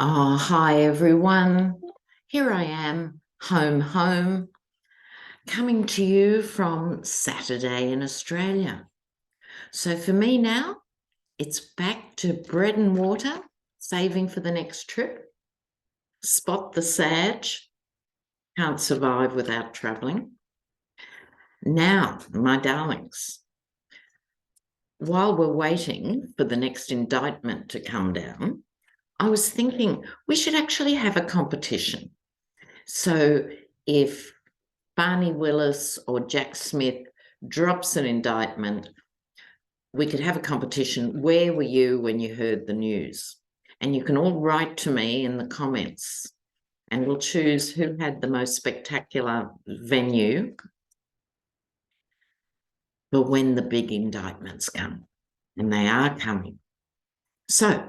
Oh, hi everyone. Here I am, home, coming to you from Saturday in Australia. So for me now, it's back to bread and water, saving for the next trip, spot the Sag, can't survive without travelling. Now, my darlings, while we're waiting for the next indictment to come down, I was thinking we should actually have a competition. So if Barney Willis or Jack Smith drops an indictment, we could have a competition. Where were you when you heard the news? And you can all write to me in the comments and we'll choose who had the most spectacular venue for when the big indictments come. And they are coming. So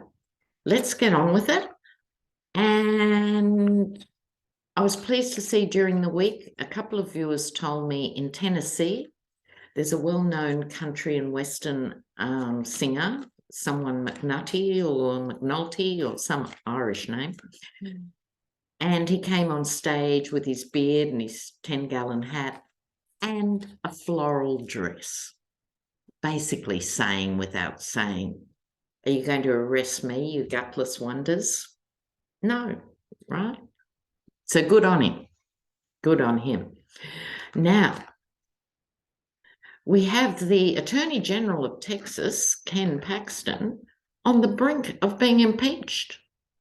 let's get on with it. And I was pleased to see during the week, a couple of viewers told me in Tennessee, there's a well-known country and western singer, someone McNulty or some Irish name. And he came on stage with his beard and his 10-gallon hat and a floral dress, basically saying without saying, are you going to arrest me, you gutless wonders? No, right? So good on him. Good on him. Now, we have the Attorney General of Texas, Ken Paxton, on the brink of being impeached.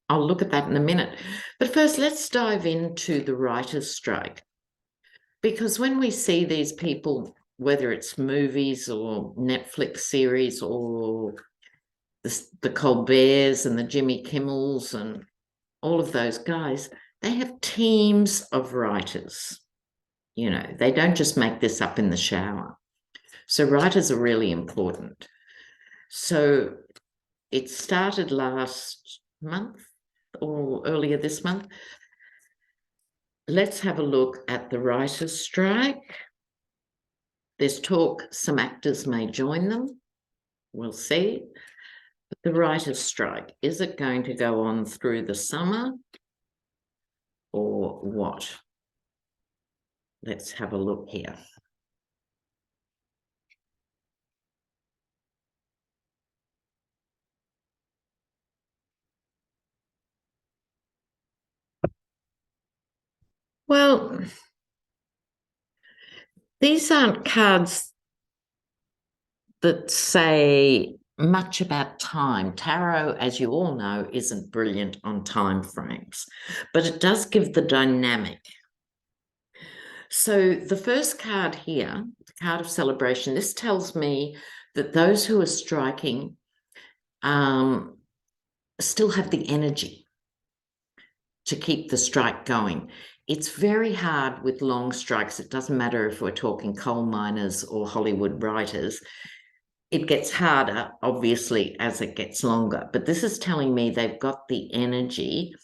I'll look at that in a minute. But first, let's dive into the writers' strike. Because when we see these people, whether it's movies or Netflix series or the Colberts and the Jimmy Kimmels and all of those guys, they have teams of writers. You know, they don't just make this up in the shower. So writers are really important. So it started last month or earlier this month. Let's have a look at the writers' strike. There's talk some actors may join them. We'll see. But the writers' strike, is it going to go on through the summer or what? Let's have a look here. Well, these aren't cards that say much about time. Tarot, as you all know, isn't brilliant on time frames, but it does give the dynamic. So the first card here, the card of celebration, this tells me that those who are striking still have the energy to keep the strike going. It's very hard with long strikes. It doesn't matter if we're talking coal miners or Hollywood writers. It gets harder, obviously, as it gets longer. But this is telling me they've got the energy.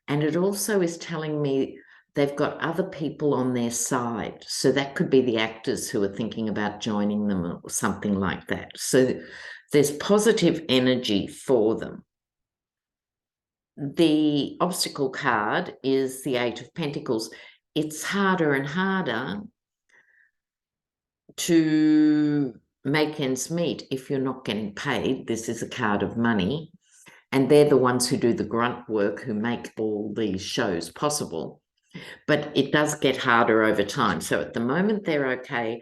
And it also is telling me they've got other people on their side. So that could be the actors who are thinking about joining them or something like that. So there's positive energy for them. The obstacle card is the Eight of Pentacles. It's harder and harder to make ends meet if you're not getting paid. This is a card of money. And they're the ones who do the grunt work, who make all these shows possible. But it does get harder over time. So at the moment, they're okay.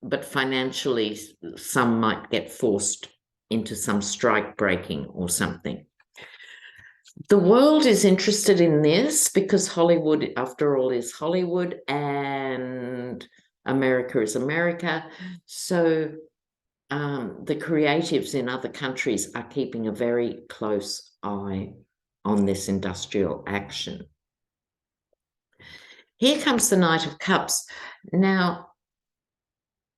But financially, some might get forced into some strike breaking or something. The world is interested in this because Hollywood, after all, is Hollywood and America is America. So the creatives in other countries are keeping a very close eye on this industrial action. Here comes the Knight of Cups. Now,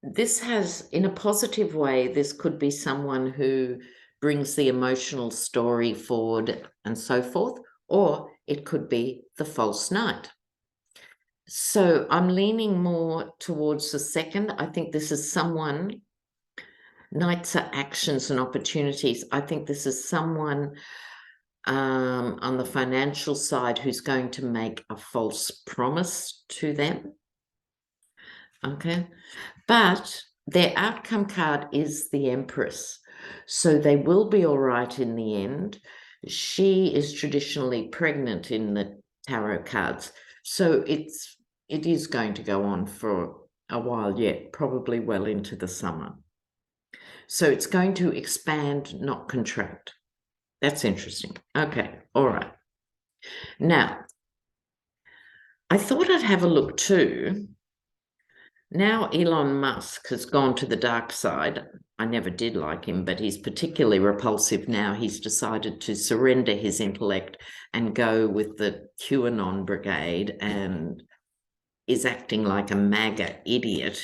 this has, in a positive way, this could be someone who brings the emotional story forward and so forth, or it could be the false knight. So I'm leaning more towards the second. I think this is someone, knights are actions and opportunities. I think this is someone on the financial side who's going to make a false promise to them. Okay. But their outcome card is the Empress. So they will be all right in the end. She is traditionally pregnant in the tarot cards. So it is going to go on for a while yet, probably well into the summer. So it's going to expand, not contract. That's interesting. Okay, all right. Now, I thought I'd have a look too. Now Elon Musk has gone to the dark side. I never did like him, but he's particularly repulsive now. He's decided to surrender his intellect and go with the QAnon brigade and is acting like a MAGA idiot.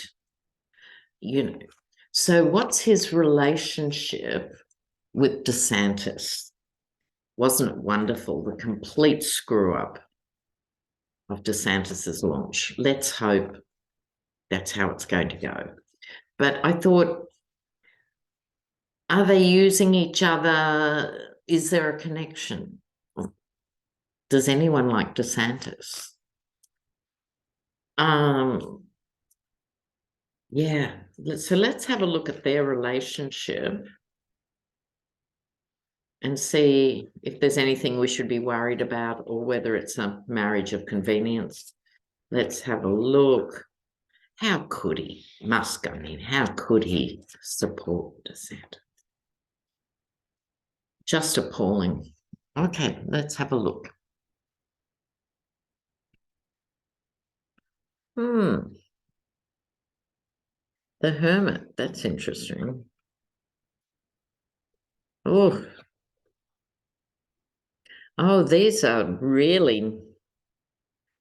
You know. So what's his relationship with DeSantis? Wasn't it wonderful? The complete screw up of DeSantis's launch. Let's hope that's how it's going to go. But I thought, are they using each other? Is there a connection? Does anyone like DeSantis? Yeah. So let's have a look at their relationship and see if there's anything we should be worried about or whether it's a marriage of convenience. Let's have a look. How could he, Musk, I mean, how could he support DeSantis? Just appalling. Okay, let's have a look. The Hermit, that's interesting. Oh, these are really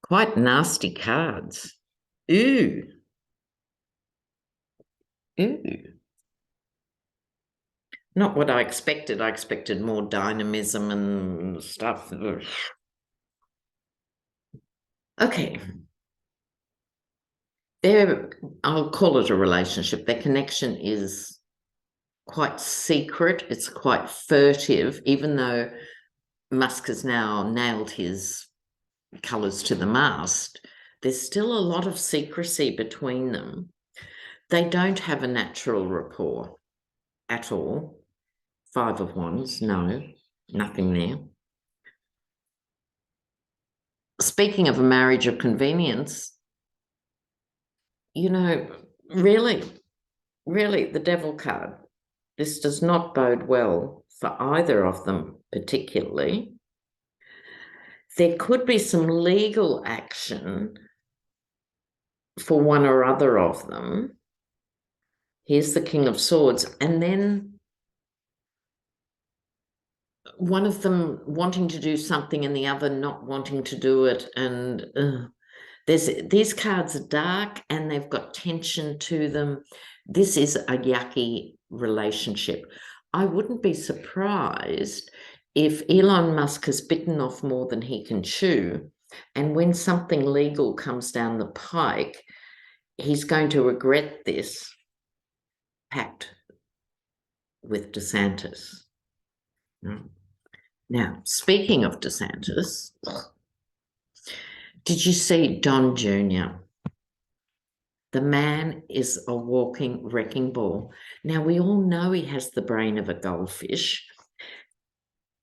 quite nasty cards. Ooh. Ooh. Not what I expected. I expected more dynamism and stuff. Ugh. Okay. I'll call it a relationship. Their connection is quite secret. It's quite furtive, even though Musk has now nailed his colours to the mast. There's still a lot of secrecy between them. They don't have a natural rapport at all. 5 of Wands, no, nothing there. Speaking of a marriage of convenience, really, the Devil card, this does not bode well for either of them particularly. There could be some legal action for one or other of them. Here's the King of Swords. And then one of them wanting to do something and the other not wanting to do it. And these cards are dark and they've got tension to them. This is a yucky relationship. I wouldn't be surprised if Elon Musk has bitten off more than he can chew. And when something legal comes down the pike, he's going to regret this pact with DeSantis. Now, speaking of DeSantis, did you see Don Jr.? The man is a walking wrecking ball. Now, we all know he has the brain of a goldfish.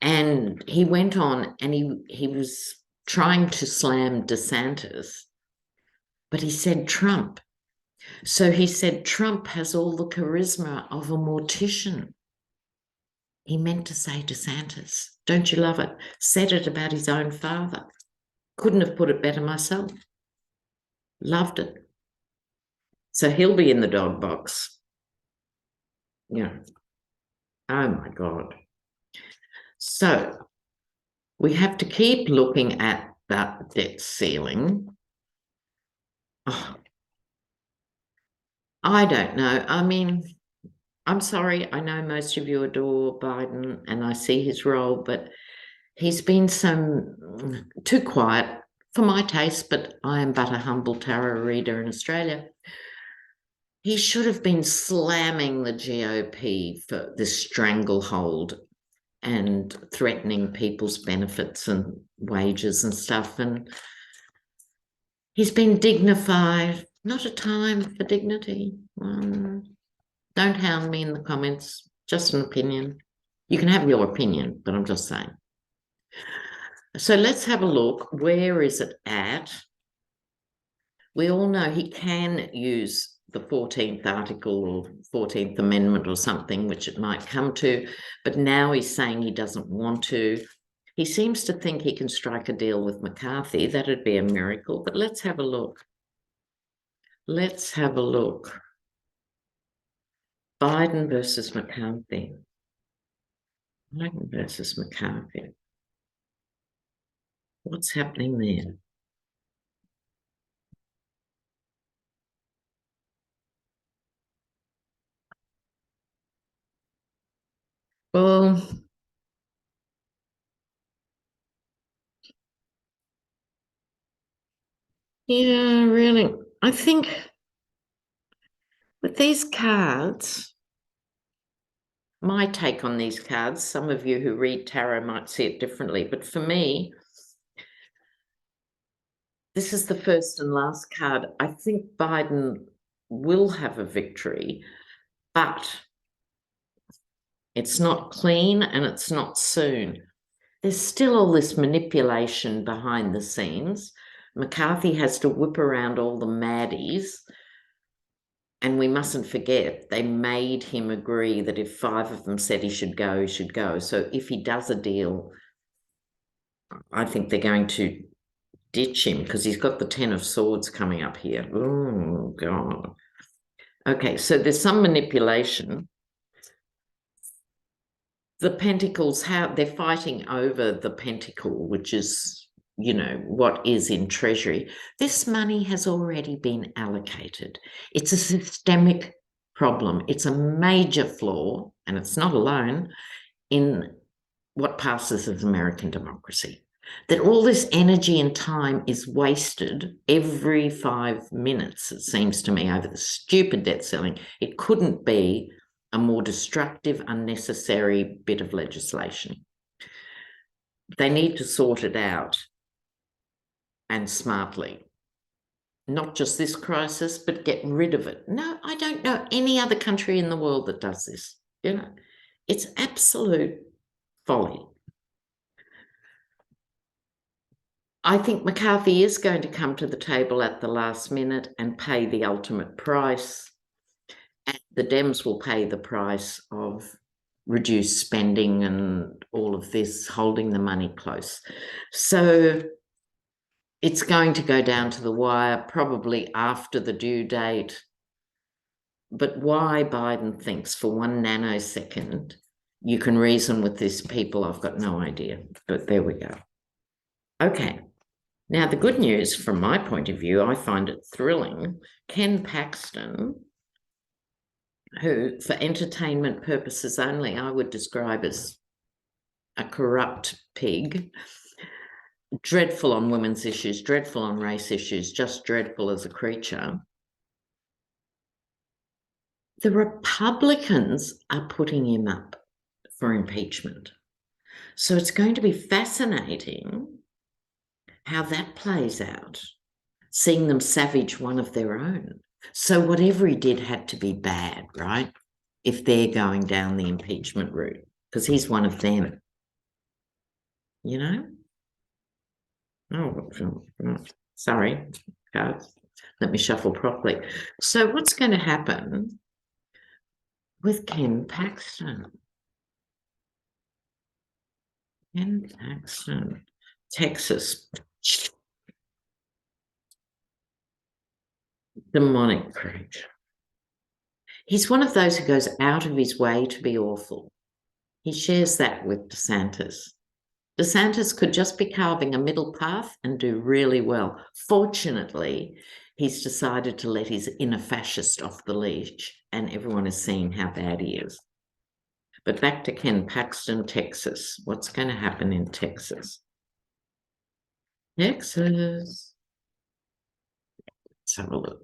And he went on and he was trying to slam DeSantis, but he said Trump. So he said Trump has all the charisma of a mortician. He meant to say DeSantis. Don't you love it? Said it about his own father. Couldn't have put it better myself. Loved it. So he'll be in the dog box. Oh my God. So we have to keep looking at that debt ceiling. Oh, I don't know. I mean, I'm sorry. I know most of you adore Biden and I see his role, but he's been too quiet for my taste, but I am but a humble tarot reader in Australia. He should have been slamming the GOP for this stranglehold and threatening people's benefits and wages and stuff. And he's been dignified. Not a time for dignity. Don't hound me in the comments. Just an opinion. You can have your opinion, but I'm just saying. So let's have a look. Where is it at? We all know he can use the 14th article or 14th Amendment or something, which it might come to, but now he's saying he doesn't want to. He seems to think he can strike a deal with McCarthy. That'd be a miracle, but let's have a look. Let's have a look. Biden versus McCarthy. Biden versus McCarthy. What's happening there? Well, yeah, really. I think with these cards, my take on these cards, some of you who read tarot might see it differently, but for me, this is the first and last card. I think Biden will have a victory, but it's not clean and it's not soon. There's still all this manipulation behind the scenes. McCarthy has to whip around all the maddies. And we mustn't forget, they made him agree that if 5 of them said he should go, he should go. So if he does a deal, I think they're going to ditch him because he's got the 10 of Swords coming up here. Oh, God. Okay, so there's some manipulation. The Pentacles, how they're fighting over the Pentacle, which is, you know, what is in Treasury. This money has already been allocated. It's a systemic problem. It's a major flaw, and it's not alone, in what passes as American democracy. That all this energy and time is wasted every 5 minutes, it seems to me, over the stupid debt ceiling. It couldn't be a more destructive, unnecessary bit of legislation. They need to sort it out, and smartly. Not just this crisis, but get rid of it. No, I don't know any other country in the world that does this. You know, it's absolute folly. I think McCarthy is going to come to the table at the last minute and pay the ultimate price. And the Dems will pay the price of reduced spending and all of this, holding the money close. So it's going to go down to the wire, probably after the due date. But why Biden thinks for 1 nanosecond you can reason with these people, I've got no idea. But there we go. Okay. Now, the good news from my point of view, I find it thrilling. Ken Paxton, who for entertainment purposes only, I would describe as a corrupt pig, dreadful on women's issues, dreadful on race issues, just dreadful as a creature. The Republicans are putting him up for impeachment. So it's going to be fascinating how that plays out, seeing them savage one of their own. So whatever he did had to be bad, right? If they're going down the impeachment route, because he's one of them, you know? Oh, sorry, cards. Let me shuffle properly. So what's going to happen with Ken Paxton? Ken Paxton, Texas. Demonic creature. He's one of those who goes out of his way to be awful. He shares that with DeSantis. DeSantis could just be carving a middle path and do really well. Fortunately, he's decided to let his inner fascist off the leash, and everyone is seeing how bad he is. But back to Ken Paxton, Texas. What's going to happen in Texas? Texas. Let's have a look.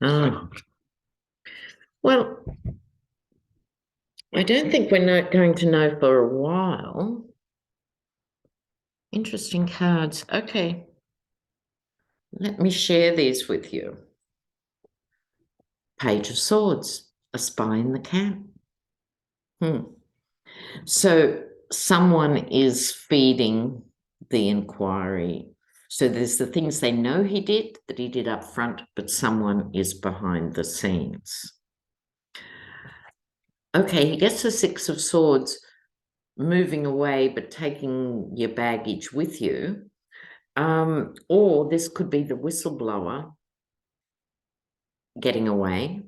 Oh. Well, I don't think we're not going to know for a while. Interesting cards. Okay. Let me share these with you. Page of Swords, a spy in the camp. So someone is feeding the inquiry. So there's the things they know he did, that he did up front, but someone is behind the scenes. Okay, he gets the Six of Swords, moving away, but taking your baggage with you. Or this could be the whistleblower getting away.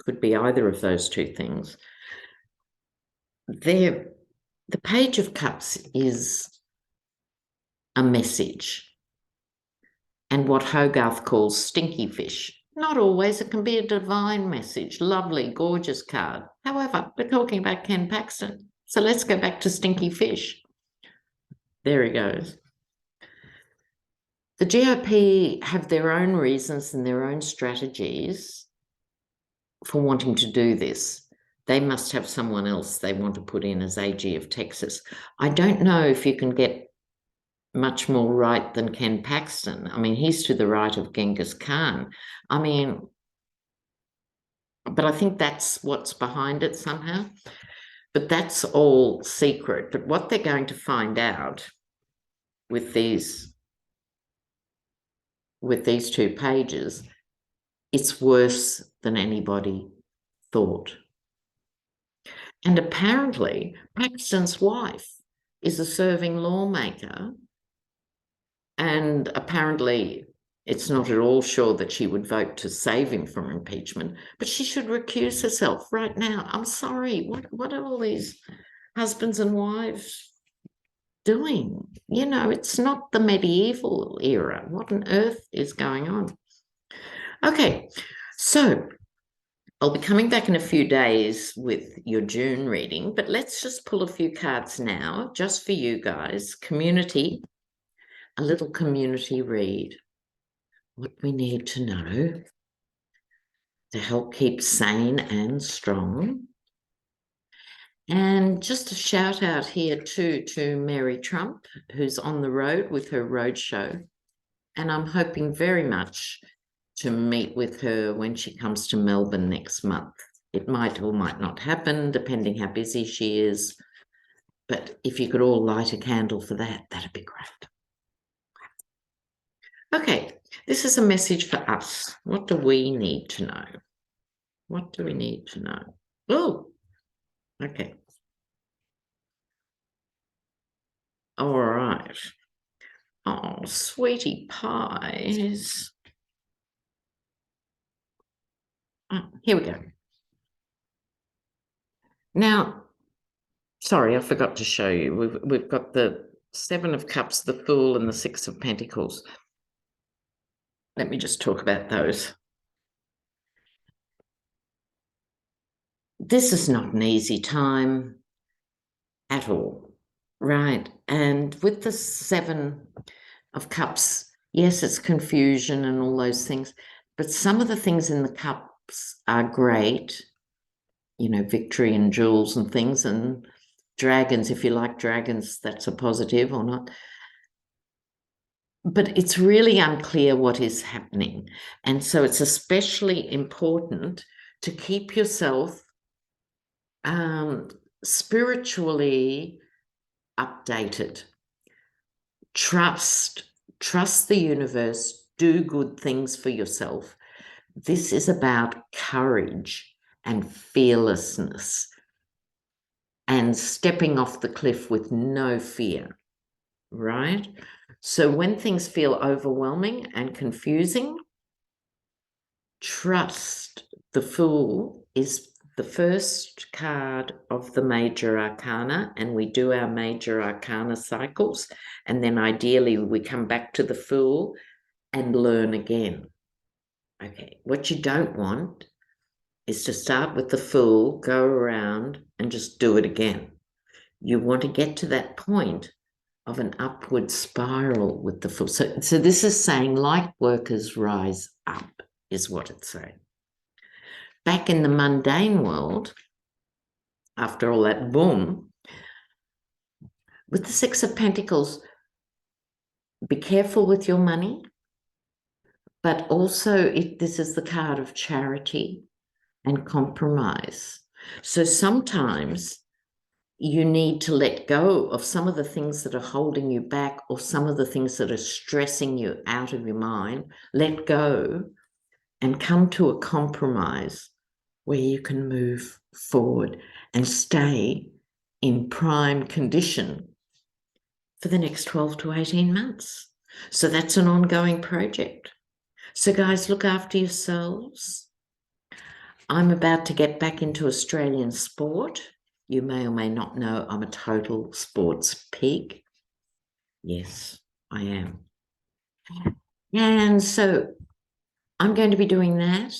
Could be either of those two things. The Page of Cups is a message, and what Hogarth calls stinky fish. Not always, it can be a divine message, lovely, gorgeous card. However, we're talking about Ken Paxton. So let's go back to stinky fish. There he goes. The GOP have their own reasons and their own strategies for wanting to do this. They must have someone else they want to put in as AG of Texas. I don't know if you can get much more right than Ken Paxton. I mean, he's to the right of Genghis Khan. I mean, but I think that's what's behind it somehow. But that's all secret. But what they're going to find out with these two pages, it's worse than anybody thought. And apparently, Paxton's wife is a serving lawmaker, and apparently it's not at all sure that she would vote to save him from impeachment, but she should recuse herself right now. I'm sorry. What are all these husbands and wives doing? You know, it's not the medieval era. What on earth is going on? Okay, so I'll be coming back in a few days with your June reading, but let's just pull a few cards now, just for you guys. Community, a little community read. What we need to know to help keep sane and strong. And just a shout out here too to Mary Trump, who's on the road with her roadshow. And I'm hoping very much to meet with her when she comes to Melbourne next month. It might or might not happen, depending how busy she is. But if you could all light a candle for that, that'd be great. Okay, this is a message for us. What do we need to know? What do we need to know? Oh, okay. All right. Oh, sweetie pies. Oh, here we go. Now, sorry, I forgot to show you. We've got the Seven of Cups, the Fool, and the Six of Pentacles. Let me just talk about those. This is not an easy time at all, right? And with the Seven of Cups, yes, it's confusion and all those things, but some of the things in the cups are great, you know, victory and jewels and things, and dragons, if you like dragons, that's a positive or not. But it's really unclear what is happening. And so it's especially important to keep yourself spiritually updated. Trust the universe, do good things for yourself. This is about courage and fearlessness and stepping off the cliff with no fear, right? So when things feel overwhelming and confusing, trust. The Fool is the first card of the major arcana, and we do our major arcana cycles, and then ideally we come back to the Fool and learn again. Okay, what you don't want is to start with the Fool, go around and just do it again. You want to get to that point of an upward spiral with the Fool. So this is saying light workers rise up, is what it's saying. back in the mundane world, after all that boom, with the Six of Pentacles, be careful with your money, but also this is the card of charity and compromise. So sometimes you need to let go of some of the things that are holding you back or some of the things that are stressing you out of your mind. Let go and come to a compromise where you can move forward and stay in prime condition for the next 12 to 18 months. So that's an ongoing project. So guys, look after yourselves. I'm about to get back into Australian sport. You may or may not know I'm a total sports pig. Yes, I am. And so I'm going to be doing that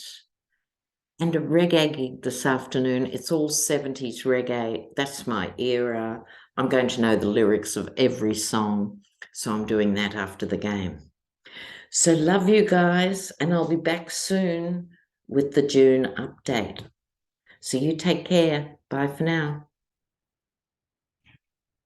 and a reggae gig this afternoon. It's all 70s reggae. That's my era. I'm going to know the lyrics of every song. So I'm doing that after the game. So love you guys, and I'll be back soon with the June update. So you take care. Bye for now.